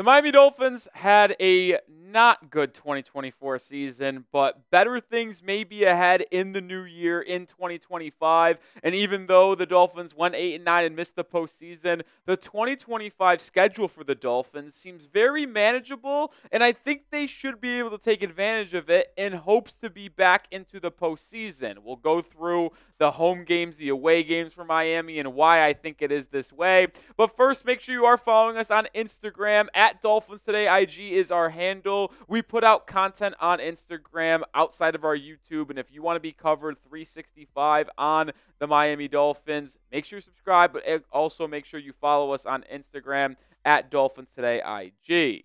The Miami Dolphins had a not good 2024 season, but better things may be ahead in the new year in 2025. And even though the Dolphins went 8-9 and missed the postseason, the 2025 schedule for the Dolphins seems very manageable, and I think they should be able to take advantage of it in hopes to be back into the postseason. We'll go through the home games, the away games for Miami, and why I think it is this way. But first, make sure you are following us on Instagram at Dolphins Today. IG is our handle. We put out content on Instagram outside of our YouTube, and if you want to be covered 365 on the Miami Dolphins, make sure you subscribe, but also make sure you follow us on Instagram at Dolphins Today IG.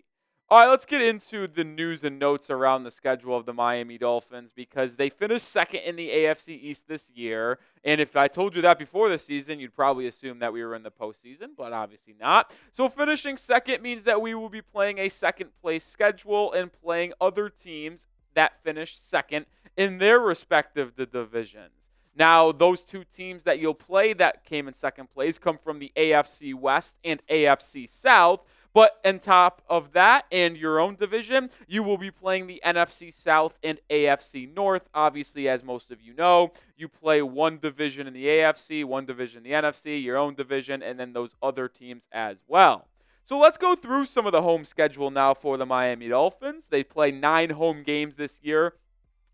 All right, let's get into the news and notes around the schedule of the Miami Dolphins because they finished second in the AFC East this year. And if I told you that before the season, you'd probably assume that we were in the postseason, but obviously not. So finishing second means that we will be playing a second-place schedule and playing other teams that finished second in their respective divisions. Now, those two teams that you'll play that came in second place come from the AFC West and AFC South. But on top of that and your own division, you will be playing the NFC South and AFC North. Obviously, as most of you know, you play one division in the AFC, one division in the NFC, your own division, and then those other teams as well. So let's go through some of the home schedule now for the Miami Dolphins. They play 9 home games this year.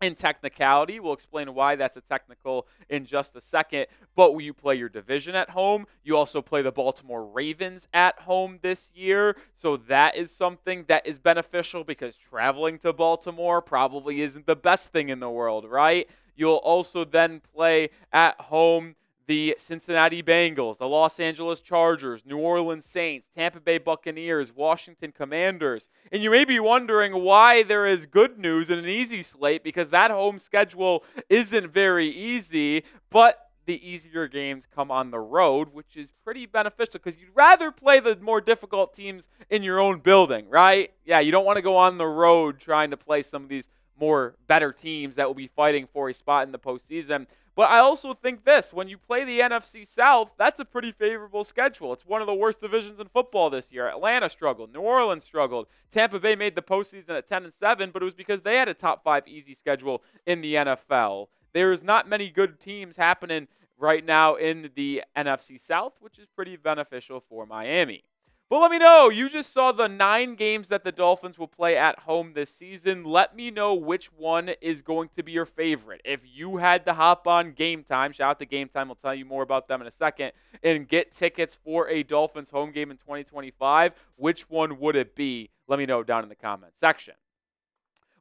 In technicality, we'll explain why that's a technical in just a second, but you play your division at home. You also play the Baltimore Ravens at home this year, so that is something that is beneficial because traveling to Baltimore probably isn't the best thing in the world, right? You'll also then play at home the Cincinnati Bengals, the Los Angeles Chargers, New Orleans Saints, Tampa Bay Buccaneers, Washington Commanders. And you may be wondering why there is good news in an easy slate because that home schedule isn't very easy, but the easier games come on the road, which is pretty beneficial because you'd rather play the more difficult teams in your own building, right? Yeah, you don't want to go on the road trying to play some of these more better teams that will be fighting for a spot in the postseason. But I also think this, when you play the NFC South, that's a pretty favorable schedule. It's one of the worst divisions in football this year. Atlanta struggled. New Orleans struggled. Tampa Bay made the postseason at 10-7, but it was because they had a top 5 easy schedule in the NFL. There is not many good teams happening right now in the NFC South, which is pretty beneficial for Miami. But let me know, you just saw the 9 games that the Dolphins will play at home this season. Let me know which one is going to be your favorite. If you had to hop on Game Time, shout out to Game Time, I'll tell you more about them in a second, and get tickets for a Dolphins home game in 2025, which one would it be? Let me know down in the comment section.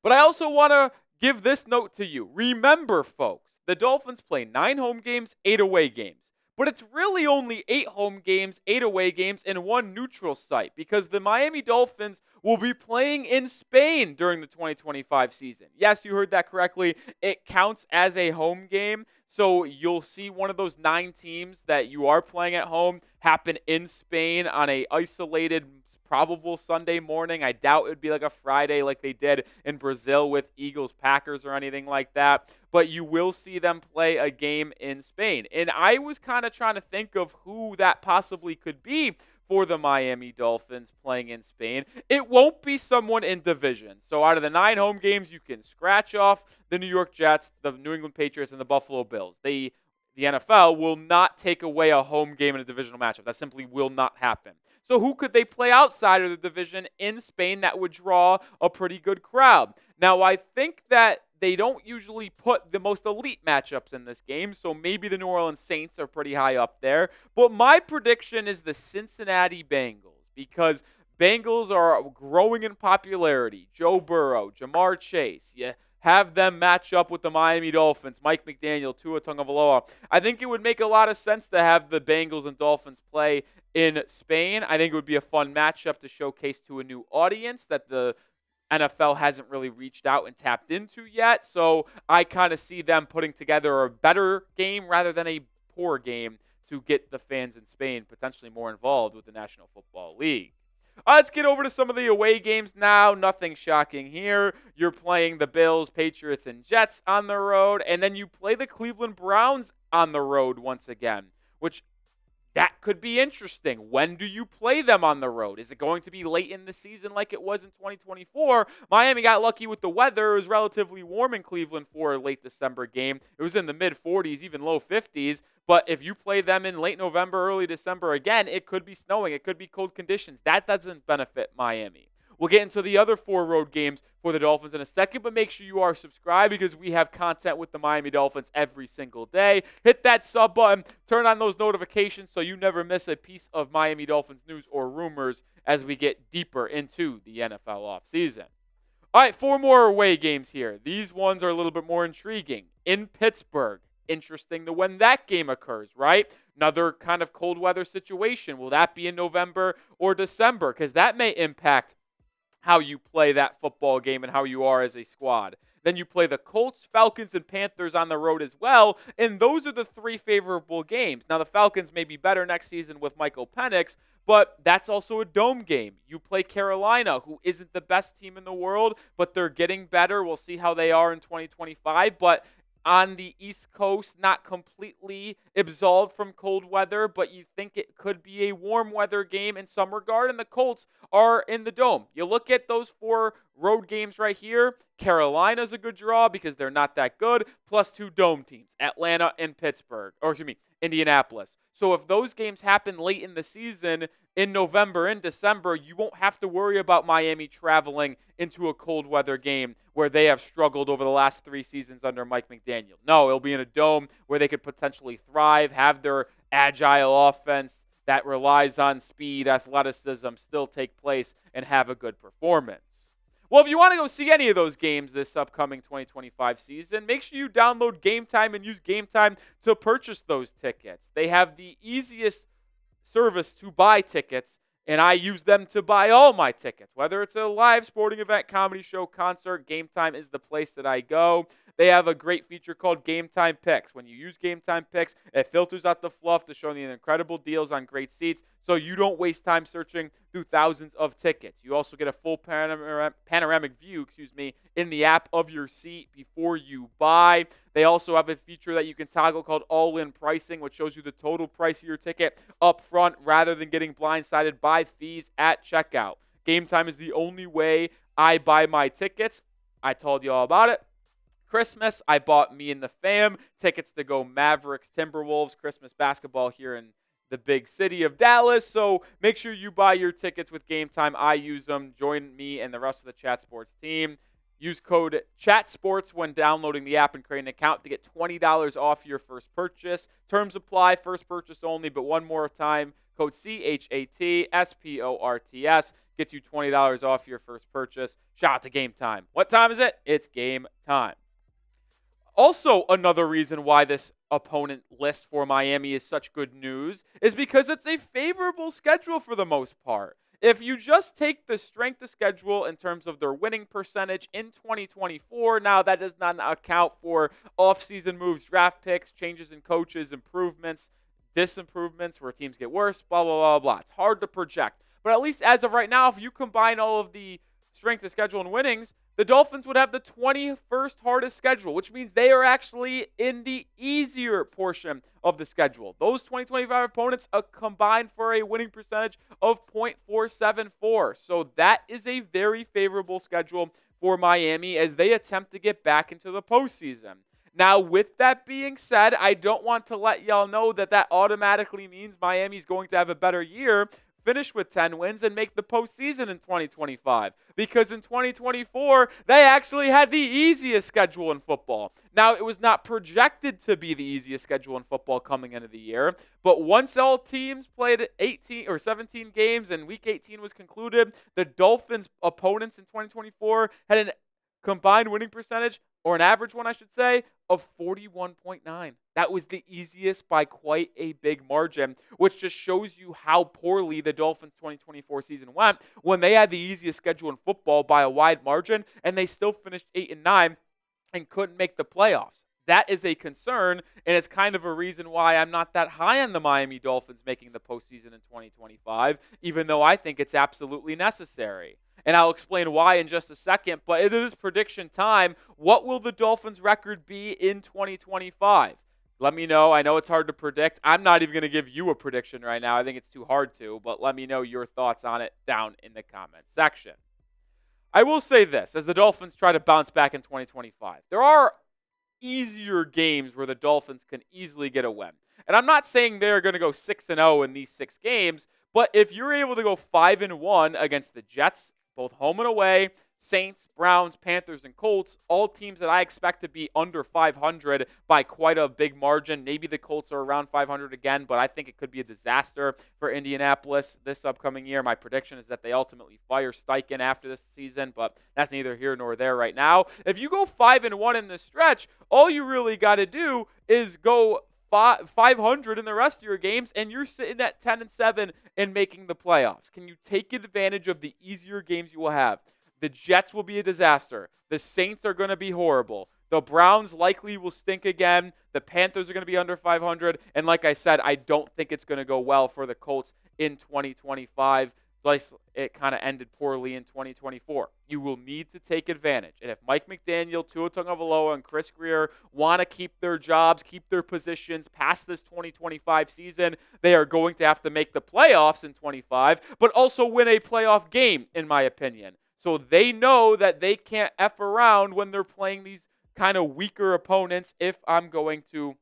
But I also want to give this note to you. Remember, folks, the Dolphins play 9 home games, 8 away games. But it's really only 8 home games, 8 away games, and 1 neutral site because the Miami Dolphins will be playing in Spain during the 2025 season. Yes, you heard that correctly. It counts as a home game. So you'll see one of those 9 teams that you are playing at home happen in Spain on a isolated, probable Sunday morning. I doubt it would be like a Friday like they did in Brazil with Eagles-Packers or anything like that. But you will see them play a game in Spain. And I was kind of trying to think of who that possibly could be for the Miami Dolphins playing in Spain. It won't be someone in division. So out of the 9 home games, you can scratch off the New York Jets, the New England Patriots, and the Buffalo Bills. The NFL will not take away a home game in a divisional matchup. That simply will not happen. So who could they play outside of the division in Spain that would draw a pretty good crowd? Now, I think that they don't usually put the most elite matchups in this game, so maybe the New Orleans Saints are pretty high up there. But my prediction is the Cincinnati Bengals because Bengals are growing in popularity. Joe Burrow, Jamar Chase, have them match up with the Miami Dolphins, Mike McDaniel, Tua Tagovailoa. I think it would make a lot of sense to have the Bengals and Dolphins play in Spain. I think it would be a fun matchup to showcase to a new audience that the NFL hasn't really reached out and tapped into yet. So I kind of see them putting together a better game rather than a poor game to get the fans in Spain potentially more involved with the National Football League. Let's get over to some of the away games now. Nothing shocking here. You're playing the Bills, Patriots, and Jets on the road, and then you play the Cleveland Browns on the road once again, which That could be interesting. When do you play them on the road? Is it going to be late in the season like it was in 2024? Miami got lucky with the weather. It was relatively warm in Cleveland for a late December game. It was in the mid 40s, even low 50s. But if you play them in late November, early December again, it could be snowing. It could be cold conditions. That doesn't benefit Miami. We'll get into the other 4 road games for the Dolphins in a second, but make sure you are subscribed because we have content with the Miami Dolphins every single day. Hit that sub button, turn on those notifications so you never miss a piece of Miami Dolphins news or rumors as we get deeper into the NFL offseason. All right, 4 more away games here. These ones are a little bit more intriguing. In Pittsburgh, interesting to when that game occurs, right? Another kind of cold weather situation. Will that be in November or December? Because that may impact how you play that football game and how you are as a squad. Then you play the Colts, Falcons, and Panthers on the road as well, and those are the 3 favorable games. Now, the Falcons may be better next season with Michael Penix, but that's also a dome game. You play Carolina, who isn't the best team in the world, but they're getting better. We'll see how they are in 2025, but on the East Coast, not completely absolved from cold weather, but you think it could be a warm weather game in some regard, and the Colts are in the dome. You look at those 4 road games right here. Carolina's a good draw because they're not that good, plus 2 dome teams, Atlanta and Indianapolis. So if those games happen late in the season, in November and December, you won't have to worry about Miami traveling into a cold weather game where they have struggled over the last 3 seasons under Mike McDaniel. No, it'll be in a dome where they could potentially thrive, have their agile offense that relies on speed, athleticism still take place, and have a good performance. Well, if you want to go see any of those games this upcoming 2025 season, make sure you download Game Time and use Game Time to purchase those tickets. They have the easiest service to buy tickets, and I use them to buy all my tickets. Whether it's a live sporting event, comedy show, concert, Game Time is the place that I go. They have a great feature called Game Time Picks. When you use Game Time Picks, it filters out the fluff to show you incredible deals on great seats so you don't waste time searching through thousands of tickets. You also get a full panoramic view, in the app of your seat before you buy. They also have a feature that you can toggle called all-in pricing, which shows you the total price of your ticket up front rather than getting blindsided by fees at checkout. Game Time is the only way I buy my tickets. I told you all about it. Christmas, I bought me and the fam tickets to go Mavericks, Timberwolves, Christmas basketball here in the big city of Dallas. So make sure you buy your tickets with Game Time. I use them. Join me and the rest of the Chat Sports team. Use code CHATSPORTS when downloading the app and creating an account to get $20 off your first purchase. Terms apply, first purchase only, but one more time, code CHATSPORTS gets you $20 off your first purchase. Shout out to Game Time. What time is it? It's game time. Also, another reason why this opponent list for Miami is such good news is because it's a favorable schedule for the most part. If you just take the strength of schedule in terms of their winning percentage in 2024, now that does not account for offseason moves, draft picks, changes in coaches, improvements, disimprovements where teams get worse, blah, blah, blah, blah. It's hard to project. But at least as of right now, if you combine all of the strength of schedule and winnings, the Dolphins would have the 21st hardest schedule, which means they are actually in the easier portion of the schedule. Those 2025 opponents combined for a winning percentage of .474. So that is a very favorable schedule for Miami as they attempt to get back into the postseason. Now, with that being said, I don't want to let y'all know that automatically means Miami's going to have a better year, finish with 10 wins, and make the postseason in 2025. Because in 2024, they actually had the easiest schedule in football. Now, it was not projected to be the easiest schedule in football coming into the year, but once all teams played 18 or 17 games and Week 18 was concluded, the Dolphins' opponents in 2024 had an combined winning percentage, or an average one, I should say, of 41.9. That was the easiest by quite a big margin, which just shows you how poorly the Dolphins' 2024 season went when they had the easiest schedule in football by a wide margin, and they still finished 8-9 and couldn't make the playoffs. That is a concern, and it's kind of a reason why I'm not that high on the Miami Dolphins making the postseason in 2025, even though I think it's absolutely necessary. And I'll explain why in just a second, but it is prediction time. What will the Dolphins' record be in 2025? Let me know. I know it's hard to predict. I'm not even going to give you a prediction right now. I think it's too hard to, but let me know your thoughts on it down in the comment section. I will say this, as the Dolphins try to bounce back in 2025, there are easier games where the Dolphins can easily get a win. And I'm not saying they're going to go 6-0 in these 6 games, but if you're able to go 5-1 against the Jets, both home and away, Saints, Browns, Panthers, and Colts, all teams that I expect to be under 500 by quite a big margin. Maybe the Colts are around 500 again, but I think it could be a disaster for Indianapolis this upcoming year. My prediction is that they ultimately fire Steichen after this season, but that's neither here nor there right now. If you go 5-1 in this stretch, all you really got to do is go 500 in the rest of your games, and you're sitting at 10-7 and making the playoffs. Can you take advantage of the easier games you will have? The Jets will be a disaster. The Saints are going to be horrible. The Browns likely will stink again. The Panthers are going to be under 500. And like I said, I don't think it's going to go well for the Colts in 2025. Like it kind of ended poorly in 2024. You will need to take advantage. And if Mike McDaniel, Tua Tagovailoa, and Chris Grier want to keep their jobs, keep their positions past this 2025 season, they are going to have to make the playoffs in 25, but also win a playoff game, in my opinion. So they know that they can't F around when they're playing these kind of weaker opponents, if I'm going to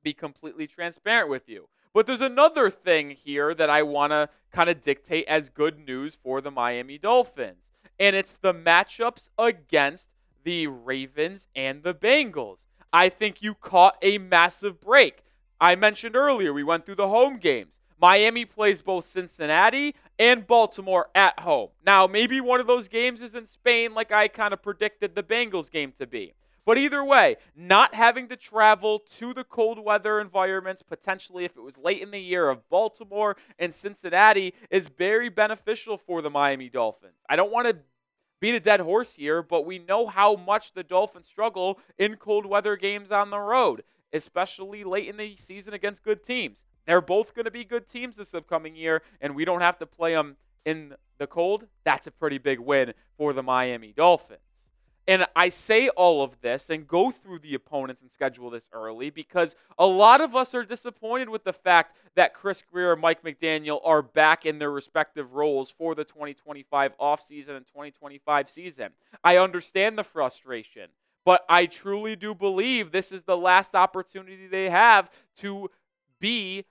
be completely transparent with you. But there's another thing here that I want to kind of dictate as good news for the Miami Dolphins. And it's the matchups against the Ravens and the Bengals. I think you caught a massive break. I mentioned earlier, we went through the home games. Miami plays both Cincinnati and Baltimore at home. Now, maybe one of those games is in Spain like I kind of predicted the Bengals game to be. But either way, not having to travel to the cold weather environments, potentially if it was late in the year of Baltimore and Cincinnati, is very beneficial for the Miami Dolphins. I don't want to beat a dead horse here, but we know how much the Dolphins struggle in cold weather games on the road, especially late in the season against good teams. They're both going to be good teams this upcoming year, and we don't have to play them in the cold. That's a pretty big win for the Miami Dolphins. And I say all of this and go through the opponents and schedule this early because a lot of us are disappointed with the fact that Chris Grier and Mike McDaniel are back in their respective roles for the 2025 offseason and 2025 season. I understand the frustration, but I truly do believe this is the last opportunity they have to be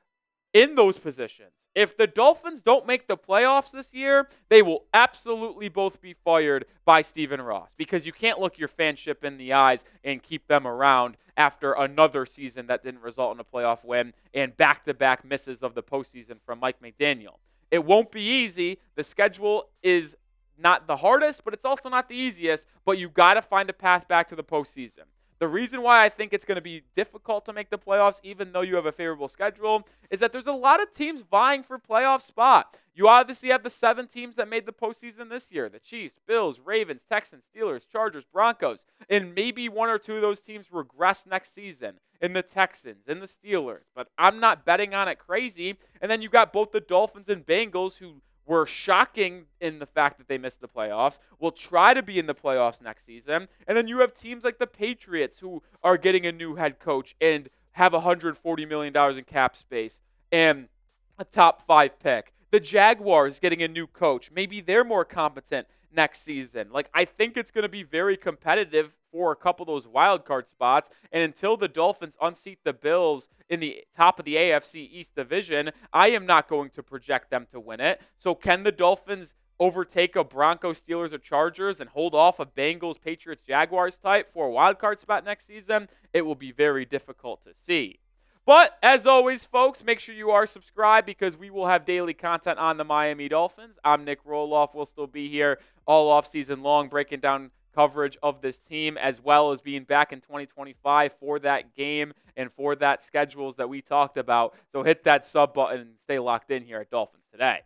in those positions. If the Dolphins don't make the playoffs this year, they will absolutely both be fired by Stephen Ross because you can't look your fanship in the eyes and keep them around after another season that didn't result in a playoff win and back-to-back misses of the postseason from Mike McDaniel. It won't be easy. The schedule is not the hardest, but it's also not the easiest, but you got to find a path back to the postseason. The reason why I think it's going to be difficult to make the playoffs, even though you have a favorable schedule, is that there's a lot of teams vying for playoff spot. You obviously have the 7 teams that made the postseason this year: the Chiefs, Bills, Ravens, Texans, Steelers, Chargers, Broncos, and maybe 1 or 2 of those teams regress next season in the Texans and the Steelers. But I'm not betting on it crazy. And then you got both the Dolphins and Bengals, who were shocking in the fact that they missed the playoffs, will try to be in the playoffs next season. And then you have teams like the Patriots, who are getting a new head coach and have $140 million in cap space and a top 5 pick. The Jaguars getting a new coach. Maybe they're more competent next season. I think it's going to be very competitive for a couple of those wild card spots. And until the Dolphins unseat the Bills in the top of the AFC East division, I am not going to project them to win it. So can the Dolphins overtake a Broncos, Steelers, or Chargers and hold off a Bengals, Patriots, Jaguars type for a wild card spot next season? It will be very difficult to see. But as always, folks, make sure you are subscribed because we will have daily content on the Miami Dolphins. I'm Nic Rohloff. We'll still be here all offseason long breaking down coverage of this team, as well as being back in 2025 for that game and for that schedules that we talked about. So hit that sub button and stay locked in here at Dolphins Today.